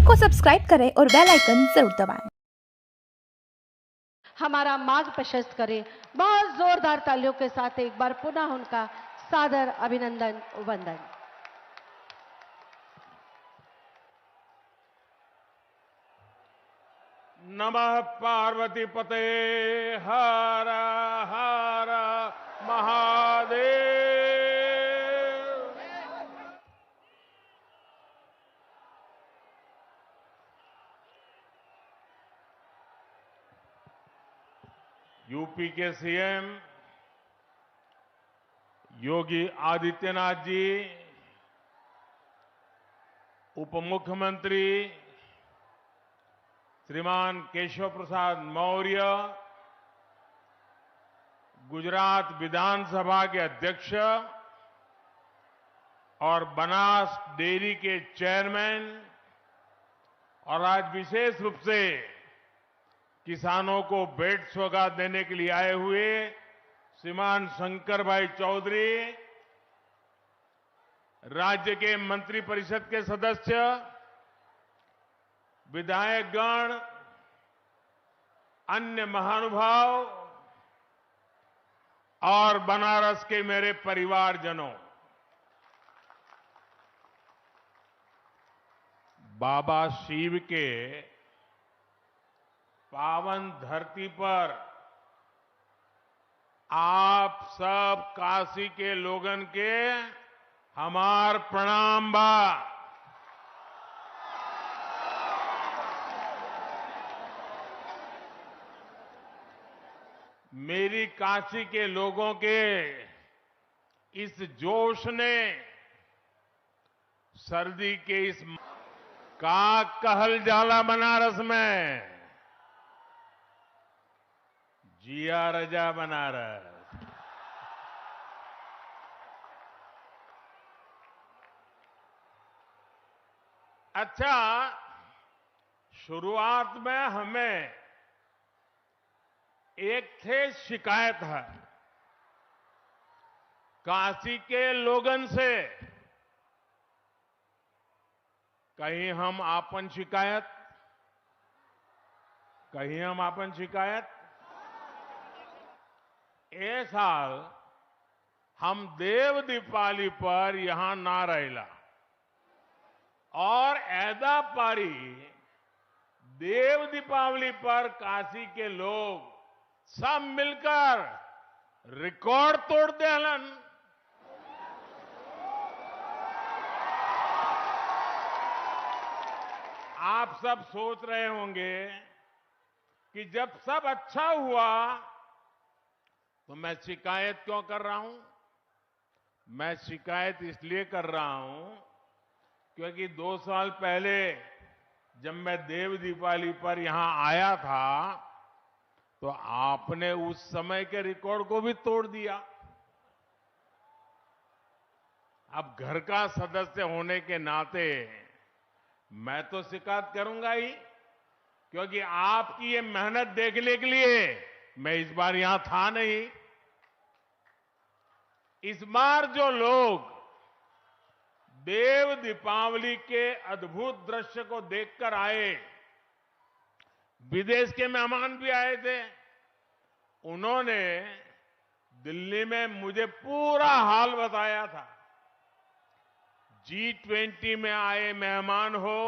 को सब्सक्राइब करें और बेल आइकन जरूर दबाएं। हमारा मार्ग प्रशस्त करें। बहुत जोरदार तालियों के साथ एक बार पुनः उनका सादर अभिनंदन वंदन। नमः पार्वती पते हर हर महादेव। यूपी के सीएम योगी आदित्यनाथ जी, उप मुख्यमंत्री श्रीमान केशव प्रसाद मौर्य, गुजरात विधानसभा के अध्यक्ष और बनास डेयरी के चेयरमैन और आज विशेष रूप से किसानों को भेंट सौगात देने के लिए आए हुए श्रीमान शंकर भाई चौधरी, राज्य के मंत्रिपरिषद के सदस्य, विधायकगण, अन्य महानुभाव और बनारस के मेरे परिवारजनों, बाबा शिव के पावन धरती पर आप सब काशी के लोगन के हमार प्रणाम बा। मेरी काशी के लोगों के इस जोश ने सर्दी के इस का कहल जाला बनारस में, जिया रजा बनारस। अच्छा, शुरुआत में हमें एक थे शिकायत है काशी के लोगन से, कहीं हम आपन शिकायत ए साल हम देव दीपावली पर यहां ना रहेला और ऐदा पारी देव दीपावली पर काशी के लोग सब मिलकर रिकॉर्ड तोड़ देलन। आप सब सोच रहे होंगे कि जब सब अच्छा हुआ तो मैं शिकायत क्यों कर रहा हूं। मैं शिकायत इसलिए कर रहा हूं क्योंकि 2 साल पहले जब मैं देव दीपावली पर यहां आया था तो आपने उस समय के रिकॉर्ड को भी तोड़ दिया। अब घर का सदस्य होने के नाते मैं तो शिकायत करूंगा ही, क्योंकि आपकी ये मेहनत देखने के लिए मैं इस बार यहां था नहीं। इस बार जो लोग देव दीपावली के अद्भुत दृश्य को देखकर आए, विदेश के मेहमान भी आए थे, उन्होंने दिल्ली में मुझे पूरा हाल बताया था। G20 में आए मेहमान हो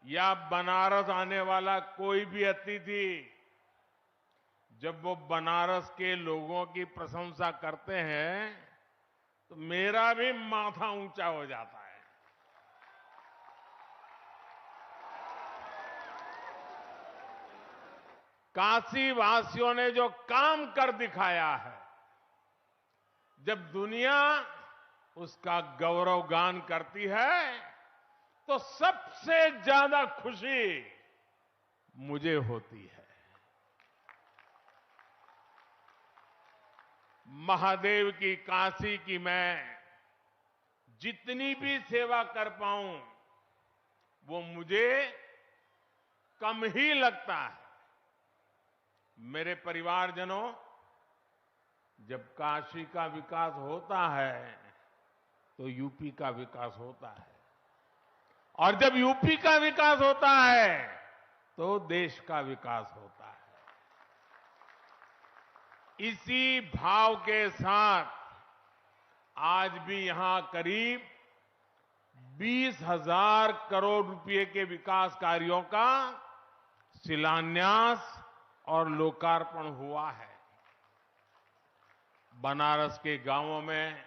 या बनारस आने वाला कोई भी अतिथि, जब वो बनारस के लोगों की प्रशंसा करते हैं तो मेरा भी माथा ऊंचा हो जाता है। काशी वासियों ने जो काम कर दिखाया है, जब दुनिया उसका गौरवगान करती है तो सबसे ज्यादा खुशी मुझे होती है। महादेव की काशी की मैं जितनी भी सेवा कर पाऊं वो मुझे कम ही लगता है। मेरे परिवारजनों, जब काशी का विकास होता है तो यूपी का विकास होता है। और जब यूपी का विकास होता है तो देश का विकास होता है। इसी भाव के साथ आज भी यहां करीब 20,000 करोड़ रुपए के विकास कार्यों का शिलान्यास और लोकार्पण हुआ है। बनारस के गांवों में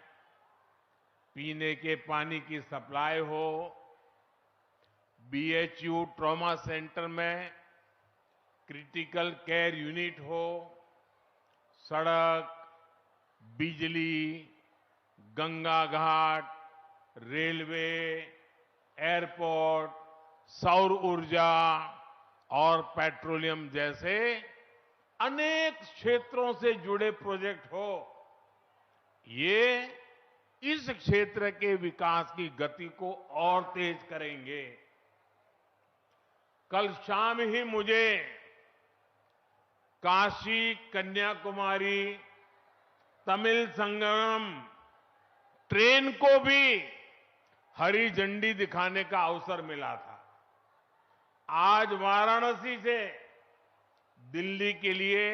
पीने के पानी की सप्लाई हो, बीएचयू ट्रॉमा सेंटर में क्रिटिकल केयर यूनिट हो, सड़क, बिजली, गंगा घाट, रेलवे, एयरपोर्ट, सौर ऊर्जा और पेट्रोलियम जैसे अनेक क्षेत्रों से जुड़े प्रोजेक्ट हो, ये इस क्षेत्र के विकास की गति को और तेज करेंगे। कल शाम ही मुझे काशी कन्याकुमारी तमिल संगम ट्रेन को भी हरी झंडी दिखाने का अवसर मिला था। आज वाराणसी से दिल्ली के लिए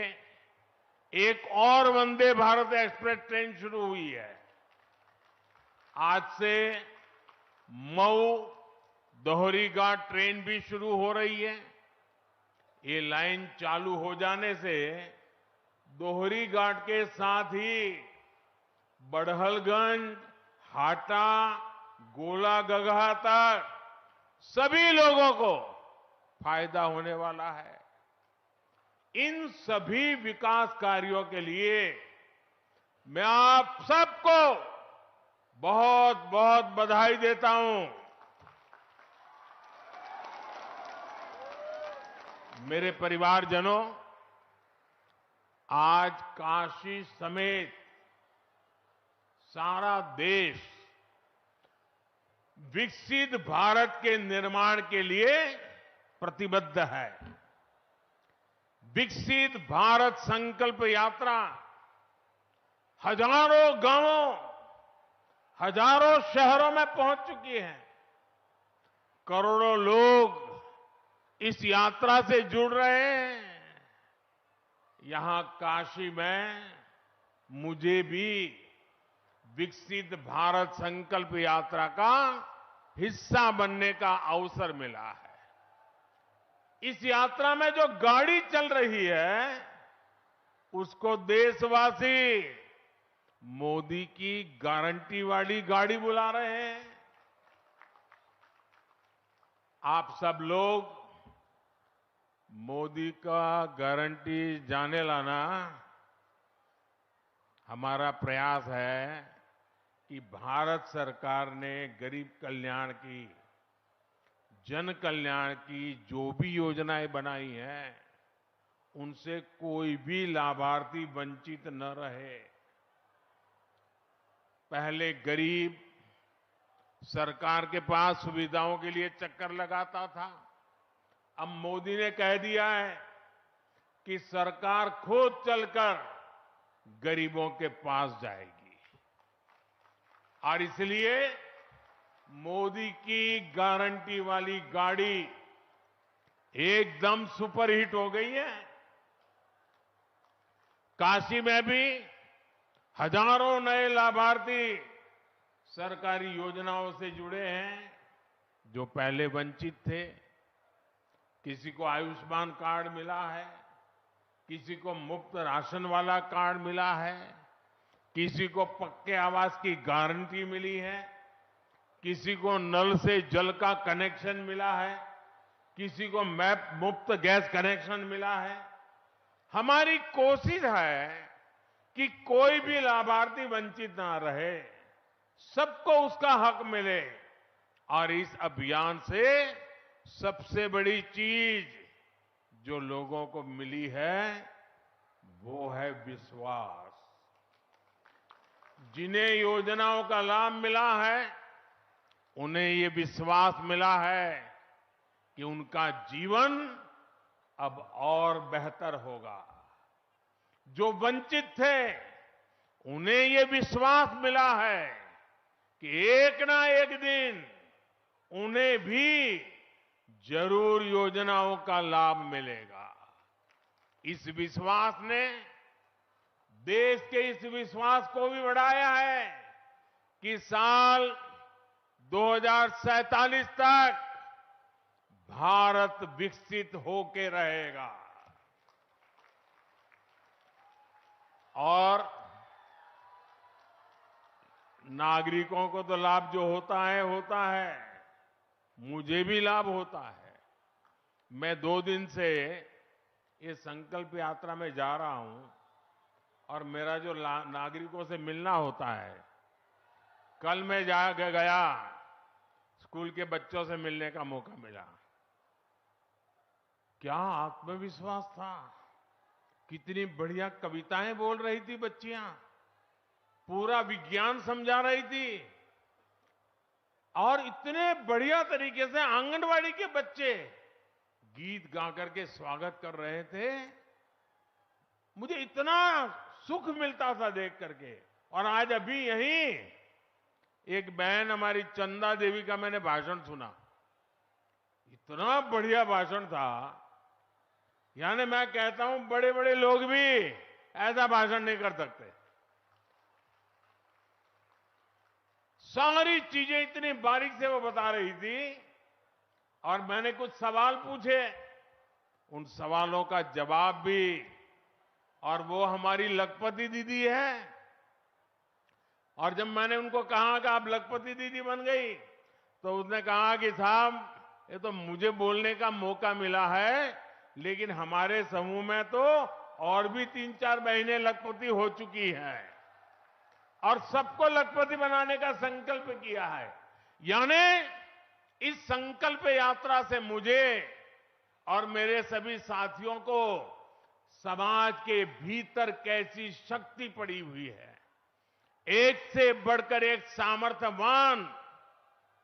एक और वंदे भारत एक्सप्रेस ट्रेन शुरू हुई है। आज से मऊ दोहरीघाट ट्रेन भी शुरू हो रही है। ये लाइन चालू हो जाने से दोहरीघाट के साथ ही बड़हलगंज, हाटा, गोलागगहा तक सभी लोगों को फायदा होने वाला है। इन सभी विकास कार्यों के लिए मैं आप सबको बहुत बहुत बधाई देता हूं। मेरे परिवारजनों, आज काशी समेत सारा देश विकसित भारत के निर्माण के लिए प्रतिबद्ध है। विकसित भारत संकल्प यात्रा हजारों गांवों, हजारों शहरों में पहुंच चुकी है। करोड़ों लोग इस यात्रा से जुड़ रहे हैं। यहां काशी में मुझे भी विकसित भारत संकल्प यात्रा का हिस्सा बनने का अवसर मिला है। इस यात्रा में जो गाड़ी चल रही है, उसको देशवासी मोदी की गारंटी वाली गाड़ी बुला रहे हैं। आप सब लोग मोदी का गारंटी जाने लाना हमारा प्रयास है कि भारत सरकार ने गरीब कल्याण की, जन कल्याण की जो भी योजनाएं बनाई हैं, उनसे कोई भी लाभार्थी वंचित न रहे। पहले गरीब सरकार के पास सुविधाओं के लिए चक्कर लगाता था। अब मोदी ने कह दिया है कि सरकार खुद चलकर गरीबों के पास जाएगी। और इसलिए मोदी की गारंटी वाली गाड़ी एकदम सुपरहिट हो गई है। काशी में भी हजारों नए लाभार्थी सरकारी योजनाओं से जुड़े हैं, जो पहले वंचित थे। किसी को आयुष्मान कार्ड मिला है, किसी को मुफ्त राशन वाला कार्ड मिला है, किसी को पक्के आवास की गारंटी मिली है, किसी को नल से जल का कनेक्शन मिला है, किसी को मैप मुफ्त गैस कनेक्शन मिला है। हमारी कोशिश है कि कोई भी लाभार्थी वंचित ना रहे, सबको उसका हक मिले। और इस अभियान से सबसे बड़ी चीज जो लोगों को मिली है, वो है विश्वास। जिन्हें योजनाओं का लाभ मिला है, उन्हें ये विश्वास मिला है कि उनका जीवन अब और बेहतर होगा। जो वंचित थे, उन्हें ये विश्वास मिला है कि एक ना एक दिन उन्हें भी जरूर योजनाओं का लाभ मिलेगा। इस विश्वास ने देश के इस विश्वास को भी बढ़ाया है कि साल 2047 तक भारत विकसित होके रहेगा। और नागरिकों को तो लाभ जो होता है, मुझे भी लाभ होता है। मैं 2 दिन से ये संकल्प यात्रा में जा रहा हूं और मेरा जो नागरिकों से मिलना होता है, कल मैं गया स्कूल के बच्चों से मिलने का मौका मिला। क्या आत्मविश्वास था, कितनी बढ़िया कविताएं बोल रही थी बच्चियां, पूरा विज्ञान समझा रही थी और इतने बढ़िया तरीके से आंगनवाड़ी के बच्चे गीत गा करके स्वागत कर रहे थे। मुझे इतना सुख मिलता था देख करके। और आज अभी यहीं एक बहन हमारी चंदा देवी का मैंने भाषण सुना, इतना बढ़िया भाषण था। यानी मैं कहता हूं बड़े बड़े लोग भी ऐसा भाषण नहीं कर सकते। सारी चीजें इतनी बारीक से वो बता रही थी और मैंने कुछ सवाल पूछे, उन सवालों का जवाब भी। और वो हमारी लखपति दीदी है। और जब मैंने उनको कहा कि आप लखपति दीदी बन गई, तो उसने कहा कि साहब ये तो मुझे बोलने का मौका मिला है, लेकिन हमारे समूह में तो और भी 3-4 बहनें लखपति हो चुकी हैं और सबको लखपति बनाने का संकल्प किया है। यानी इस संकल्प यात्रा से मुझे और मेरे सभी साथियों को समाज के भीतर कैसी शक्ति पड़ी हुई है, एक से बढ़कर एक सामर्थ्यवान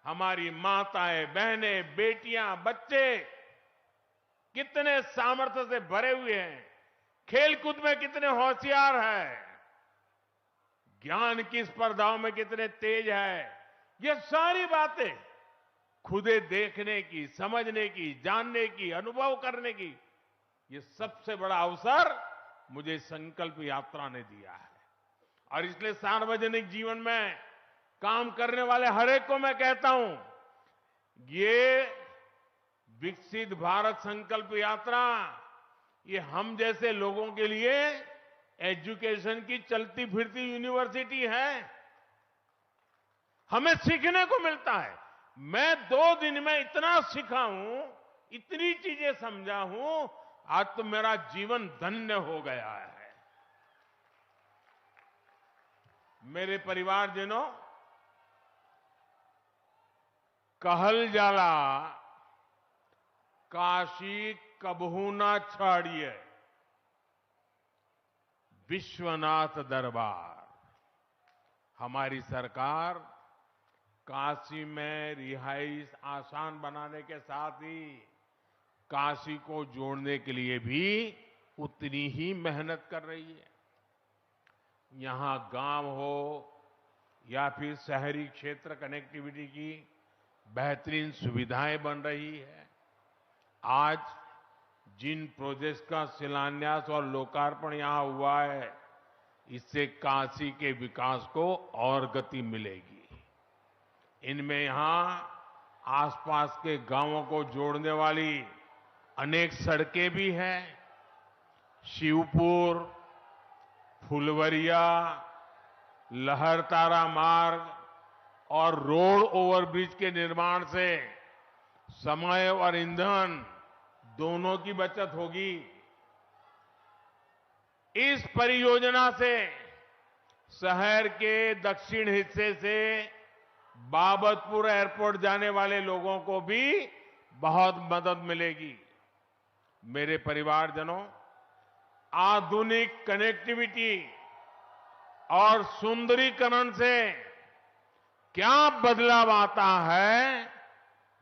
हमारी माताएं, बहनें, बेटियां, बच्चे कितने सामर्थ्य से भरे हुए हैं, खेलकूद में कितने होशियार हैं, ज्ञान की स्पर्धाओं में कितने तेज है। ये सारी बातें खुदे देखने की, समझने की, जानने की, अनुभव करने की, ये सबसे बड़ा अवसर मुझे संकल्प यात्रा ने दिया है। और इसलिए सार्वजनिक जीवन में काम करने वाले हर एक को मैं कहता हूं, ये विकसित भारत संकल्प यात्रा ये हम जैसे लोगों के लिए एजुकेशन की चलती फिरती यूनिवर्सिटी है। हमें सीखने को मिलता है। मैं 2 दिन में इतना सीखा हूं, इतनी चीजें समझा हूं, आज तो मेरा जीवन धन्य हो गया है। मेरे परिवारजनों, कहल जाला काशी कबहू ना छाड़िए, विश्वनाथ दरबार। हमारी सरकार काशी में रिहाइश आसान बनाने के साथ ही काशी को जोड़ने के लिए भी उतनी ही मेहनत कर रही है। यहां गांव हो या फिर शहरी क्षेत्र कनेक्टिविटी की बेहतरीन सुविधाएं बन रही है। आज जिन प्रोजेक्ट्स का शिलान्यास और लोकार्पण यहां हुआ है, इससे काशी के विकास को और गति मिलेगी। इनमें यहां आसपास के गांवों को जोड़ने वाली अनेक सड़कें भी हैं। शिवपुर, फुलवरिया, लहरतारा मार्ग और रोड ओवरब्रिज के निर्माण से समय और ईंधन दोनों की बचत होगी। इस परियोजना से शहर के दक्षिण हिस्से से बाबतपुर एयरपोर्ट जाने वाले लोगों को भी बहुत मदद मिलेगी। मेरे परिवारजनों, आधुनिक कनेक्टिविटी और सुंदरीकरण से क्या बदलाव आता है,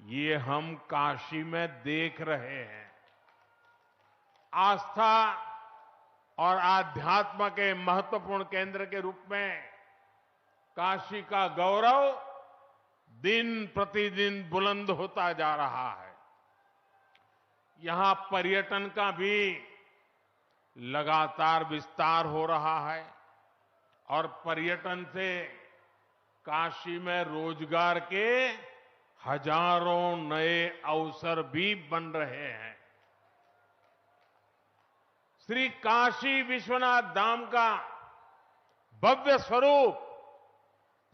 ये हम काशी में देख रहे हैं। आस्था और आध्यात्म के महत्वपूर्ण केंद्र के रूप में काशी का गौरव दिन प्रतिदिन बुलंद होता जा रहा है। यहां पर्यटन का भी लगातार विस्तार हो रहा है और पर्यटन से काशी में रोजगार के हजारों नए अवसर भी बन रहे हैं। श्री काशी विश्वनाथ धाम का भव्य स्वरूप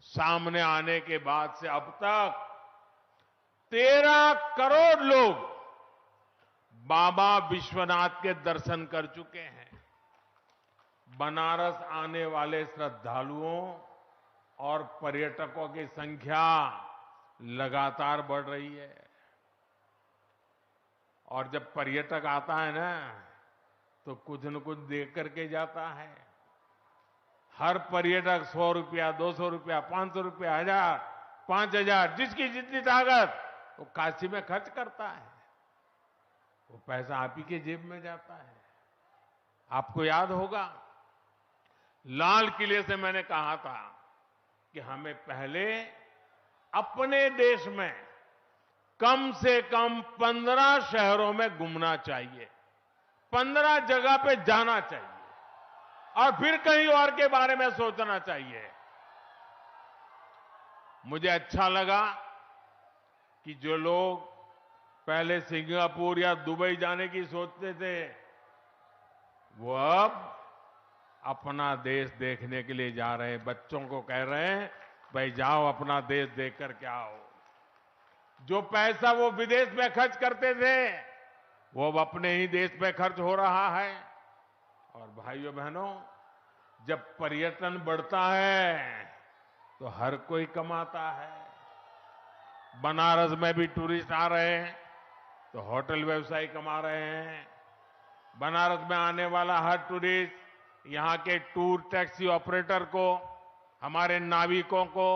सामने आने के बाद से अब तक 13 करोड़ लोग बाबा विश्वनाथ के दर्शन कर चुके हैं। बनारस आने वाले श्रद्धालुओं और पर्यटकों की संख्या लगातार बढ़ रही है। और जब पर्यटक आता है ना, तो कुछ न कुछ देख करके जाता है। हर पर्यटक 100 रुपया, 200 रुपया, 500 रुपया, 1000, 5000, जिसकी जितनी ताकत वो काशी में खर्च करता है। वो पैसा आप ही के जेब में जाता है। आपको याद होगा, लाल किले से मैंने कहा था कि हमें पहले अपने देश में कम से कम 15 शहरों में घूमना चाहिए, 15 जगह पे जाना चाहिए और फिर कहीं और के बारे में सोचना चाहिए। मुझे अच्छा लगा कि जो लोग पहले सिंगापुर या दुबई जाने की सोचते थे, वो अब अपना देश देखने के लिए जा रहे हैं। बच्चों को कह रहे हैं, भाई जाओ अपना देश देख करके आओ। जो पैसा वो विदेश में खर्च करते थे, वो अब अपने ही देश में खर्च हो रहा है। और भाइयों बहनों, जब पर्यटन बढ़ता है तो हर कोई कमाता है। बनारस में भी टूरिस्ट आ रहे हैं तो होटल व्यवसायी कमा रहे हैं। बनारस में आने वाला हर टूरिस्ट यहां के टूर टैक्सी ऑपरेटर को, हमारे नाविकों को,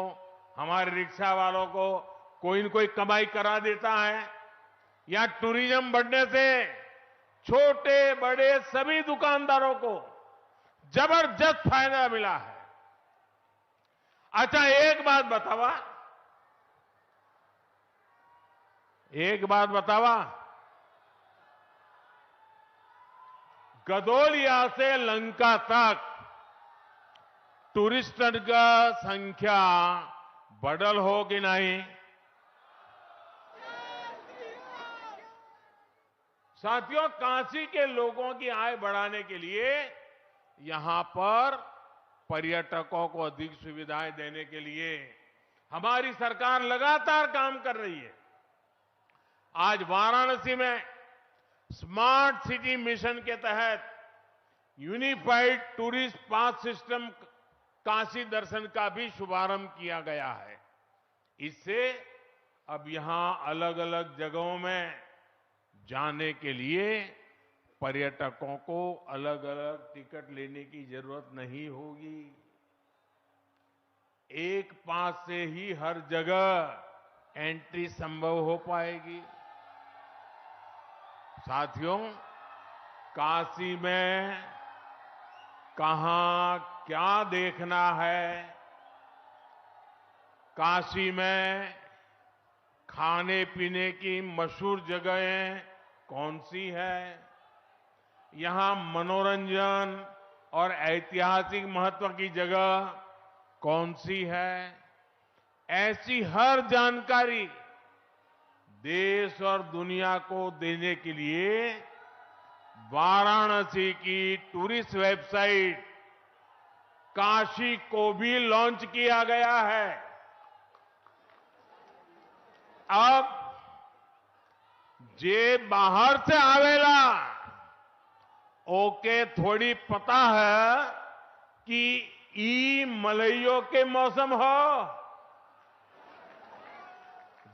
हमारे रिक्शा वालों को कोई न कोई कमाई करा देता है। यहां टूरिज्म बढ़ने से छोटे बड़े सभी दुकानदारों को जबरदस्त फायदा मिला है। अच्छा, एक बात बतावा, गदोलिया से लंका तक टूरिस्टों का संख्या बढ़ल हो कि नहीं? साथियों, काशी के लोगों की आय बढ़ाने के लिए यहां पर पर्यटकों को अधिक सुविधाएं देने के लिए हमारी सरकार लगातार काम कर रही है। आज वाराणसी में स्मार्ट सिटी मिशन के तहत unified tourist pass system Kashi दर्शन का भी शुभारंभ किया गया है। इससे अब यहां अलग अलग जगहों में जाने के लिए पर्यटकों को अलग अलग टिकट लेने की जरूरत नहीं होगी। एक पास से ही हर जगह एंट्री संभव हो पाएगी। साथियों, काशी में कहां क्या देखना है, काशी में खाने पीने की मशहूर जगहें कौन सी है, यहां मनोरंजन और ऐतिहासिक महत्व की जगह कौन सी है, ऐसी हर जानकारी देश और दुनिया को देने के लिए वाराणसी की टूरिस्ट वेबसाइट काशी को भी लॉन्च किया गया है। अब जे बाहर से आवेला ओके थोड़ी पता है कि ई मलइयों के मौसम हो,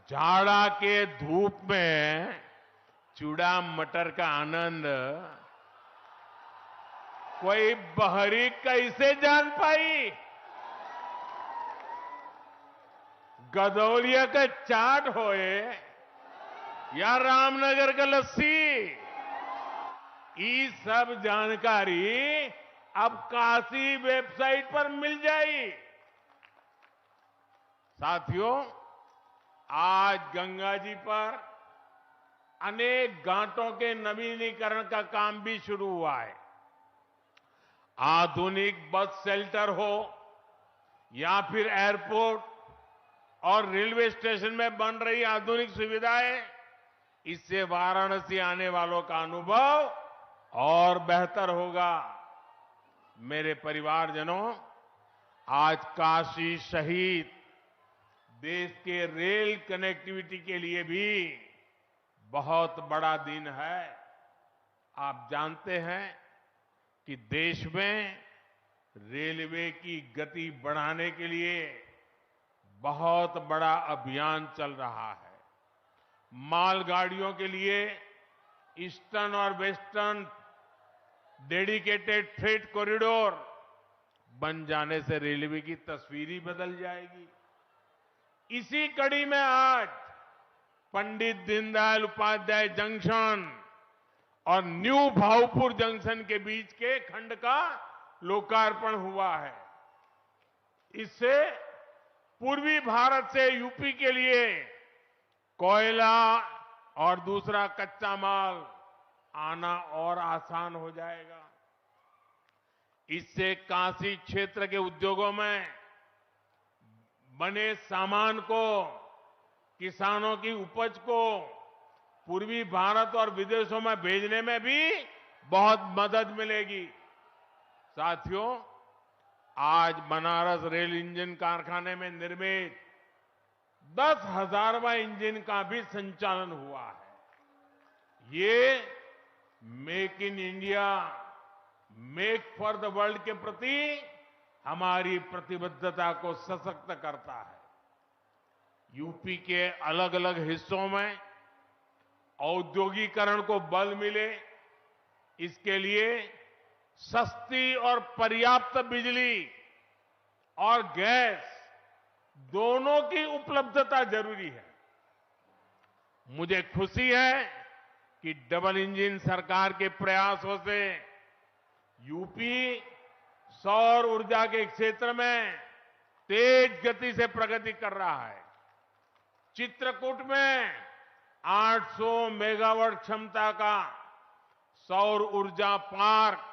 जाड़ा के धूप में चूड़ा मटर का आनंद कोई बहरी कैसे जान पाई। गदौलिया का चाट होए या रामनगर का लस्सी, ये सब जानकारी अब काशी वेबसाइट पर मिल जाई। साथियों, आज गंगा जी पर अनेक घाटों के नवीनीकरण का काम भी शुरू हुआ है। आधुनिक बस शेल्टर हो या फिर एयरपोर्ट और रेलवे स्टेशन में बन रही आधुनिक सुविधाएं, इससे वाराणसी आने वालों का अनुभव और बेहतर होगा। मेरे परिवारजनों, आज काशी सहित देश के रेल कनेक्टिविटी के लिए भी बहुत बड़ा दिन है। आप जानते हैं कि देश में रेलवे की गति बढ़ाने के लिए बहुत बड़ा अभियान चल रहा है। मालगाड़ियों के लिए ईस्टर्न और वेस्टर्न डेडिकेटेड फ्रेट कॉरिडोर बन जाने से रेलवे की तस्वीर ही बदल जाएगी। इसी कड़ी में आज पंडित दीनदयाल उपाध्याय जंक्शन और न्यू भाऊपुर जंक्शन के बीच के खंड का लोकार्पण हुआ है। इससे पूर्वी भारत से यूपी के लिए कोयला और दूसरा कच्चा माल आना और आसान हो जाएगा। इससे काशी क्षेत्र के उद्योगों में बने सामान को, किसानों की उपज को पूर्वी भारत और विदेशों में भेजने में भी बहुत मदद मिलेगी। साथियों, आज बनारस रेल इंजन कारखाने में निर्मित 10,000वां इंजन का भी संचालन हुआ है। ये make in India, make for the world के प्रति हमारी प्रतिबद्धता को सशक्त करता है। यूपी के अलग अलग हिस्सों में औद्योगिकरण को बल मिले, इसके लिए सस्ती और पर्याप्त बिजली और गैस दोनों की उपलब्धता जरूरी है। मुझे खुशी है कि डबल इंजन सरकार के प्रयासों से यूपी सौर ऊर्जा के क्षेत्र में तेज गति से प्रगति कर रहा है। चित्रकूट में 800 मेगावाट क्षमता का सौर ऊर्जा पार्क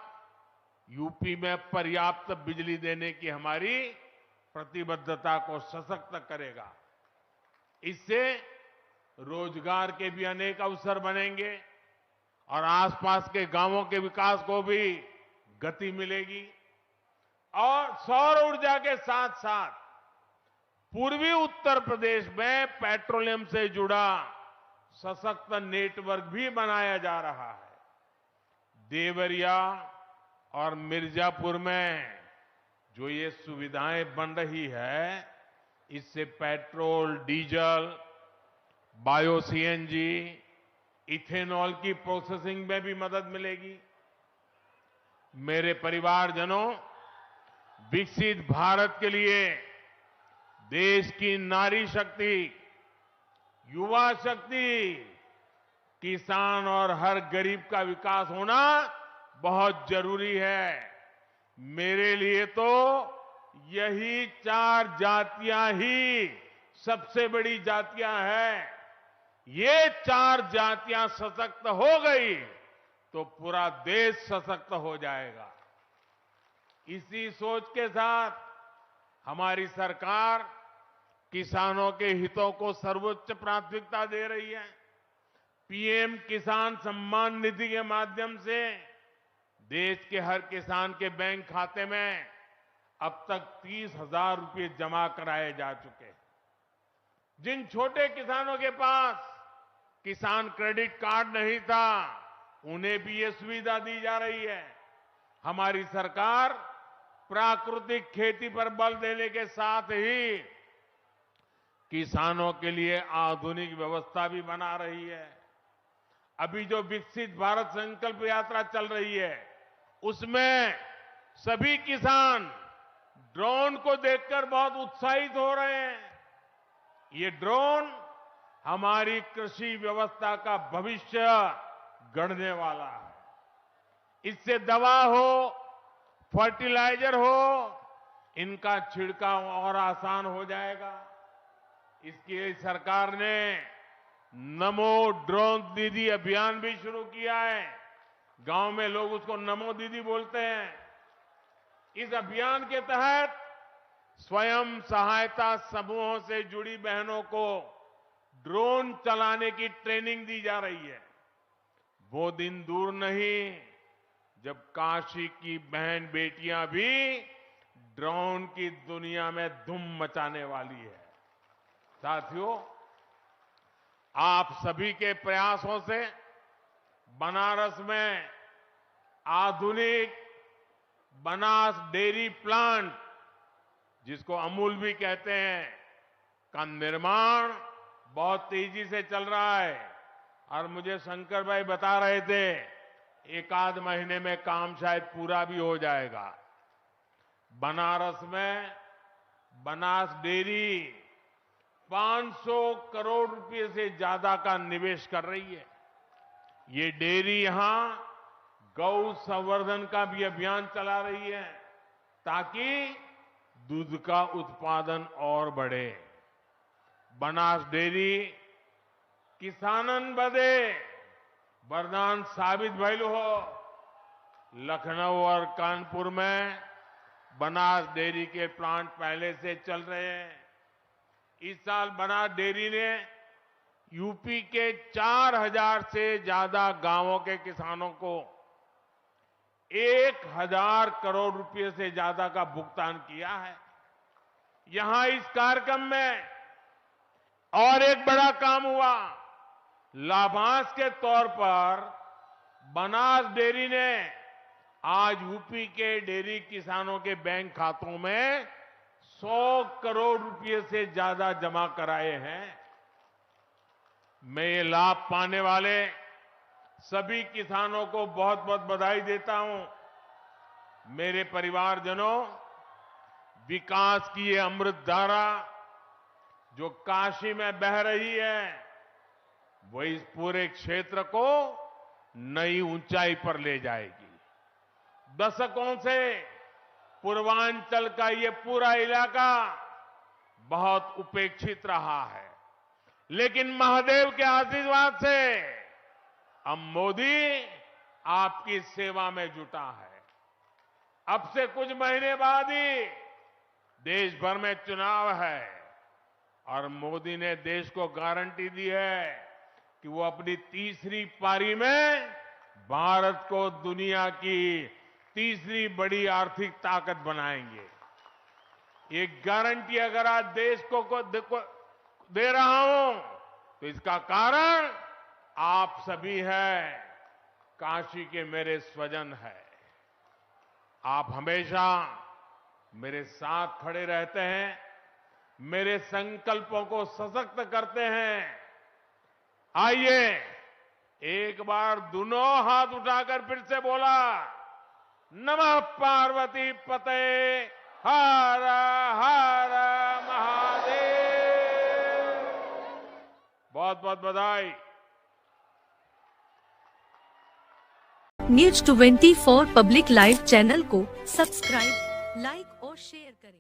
यूपी में पर्याप्त बिजली देने की हमारी प्रतिबद्धता को सशक्त करेगा। इससे रोजगार के भी अनेक अवसर बनेंगे और आसपास के गांवों के विकास को भी गति मिलेगी। और सौर ऊर्जा के साथ साथ पूर्वी उत्तर प्रदेश में पेट्रोलियम से जुड़ा सशक्त नेटवर्क भी बनाया जा रहा है। देवरिया और मिर्जापुर में जो ये सुविधाएं बन रही है, इससे petrol, diesel, bio CNG, ethanol की प्रोसेसिंग में भी मदद मिलेगी। मेरे परिवारजनों, विकसित भारत के लिए देश की नारी शक्ति, युवा शक्ति, किसान और हर गरीब का विकास होना बहुत जरूरी है। मेरे लिए तो यही 4 जातियां ही सबसे बड़ी जातियां हैं। ये 4 जातियां सशक्त हो गई तो पूरा देश सशक्त हो जाएगा। इसी सोच के साथ हमारी सरकार किसानों के हितों को सर्वोच्च प्राथमिकता दे रही है। पीएम किसान सम्मान निधि के माध्यम से देश के हर किसान के बैंक खाते में अब तक 30,000 रुपये जमा कराए जा चुके हैं। जिन छोटे किसानों के पास किसान क्रेडिट कार्ड नहीं था, उन्हें भी ये सुविधा दी जा रही है। हमारी सरकार प्राकृतिक खेती पर बल देने के साथ ही किसानों के लिए आधुनिक व्यवस्था भी बना रही है। अभी जो विकसित भारत संकल्प यात्रा चल रही है, उसमें सभी किसान ड्रोन को देखकर बहुत उत्साहित हो रहे हैं। ये ड्रोन हमारी कृषि व्यवस्था का भविष्य गढ़ने वाला है। इससे दवा हो, फर्टिलाइजर हो, इनका छिड़काव और आसान हो जाएगा। इसके लिए सरकार ने नमो ड्रोन दीदी अभियान भी शुरू किया है। गांव में लोग उसको नमो दीदी बोलते हैं। इस अभियान के तहत स्वयं सहायता समूहों से जुड़ी बहनों को ड्रोन चलाने की ट्रेनिंग दी जा रही है। वो दिन दूर नहीं जब काशी की बहन बेटियां भी ड्रोन की दुनिया में धूम मचाने वाली है। साथियों, आप सभी के प्रयासों से बनारस में आधुनिक बनास डेयरी प्लांट, जिसको अमूल भी कहते हैं, का निर्माण बहुत तेजी से चल रहा है। और मुझे शंकर भाई बता रहे थे, एक आध महीने में काम शायद पूरा भी हो जाएगा। बनारस में बनास डेयरी 500 करोड़ रुपए से ज्यादा का निवेश कर रही है। ये डेयरी यहां गौ संवर्धन का भी अभियान चला रही है ताकि दूध का उत्पादन और बढ़े। बनास डेयरी किसानन बदे वरदान साबित भइल हो। लखनऊ और कानपुर में बनास डेयरी के प्लांट पहले से चल रहे हैं। इस साल बनास डेयरी ने यूपी के 4000 से ज्यादा गांवों के किसानों को 1000 करोड़ रुपए से ज्यादा का भुगतान किया है। यहां इस कार्यक्रम में और एक बड़ा काम हुआ। लाभांश के तौर पर बनास डेयरी ने आज यूपी के डेयरी किसानों के बैंक खातों में 100 करोड़ रुपए से ज्यादा जमा कराए हैं। मैं ये लाभ पाने वाले सभी किसानों को बहुत बहुत बधाई देता हूं। मेरे परिवारजनों, विकास की ये अमृत धारा जो काशी में बह रही है, वो इस पूरे क्षेत्र को नई ऊंचाई पर ले जाएगी। दशकों से पूर्वांचल का ये पूरा इलाका बहुत उपेक्षित रहा है, लेकिन महादेव के आशीर्वाद से अब मोदी आपकी सेवा में जुटा है। अब से कुछ महीने बाद ही देश भर में चुनाव है और मोदी ने देश को गारंटी दी है कि वो अपनी तीसरी पारी में भारत को दुनिया की तीसरी बड़ी आर्थिक ताकत बनाएंगे। ये गारंटी अगर आज देश को दे रहा हूं तो इसका कारण आप सभी हैं, काशी के मेरे स्वजन हैं। आप हमेशा मेरे साथ खड़े रहते हैं, मेरे संकल्पों को सशक्त करते हैं। आइए एक बार दोनों हाथ उठाकर फिर से बोला, नमः पार्वती पते हर हर महादेव। बहुत बहुत बधाई। न्यूज 24 पब्लिक लाइव चैनल को सब्सक्राइब, लाइक और शेयर करें।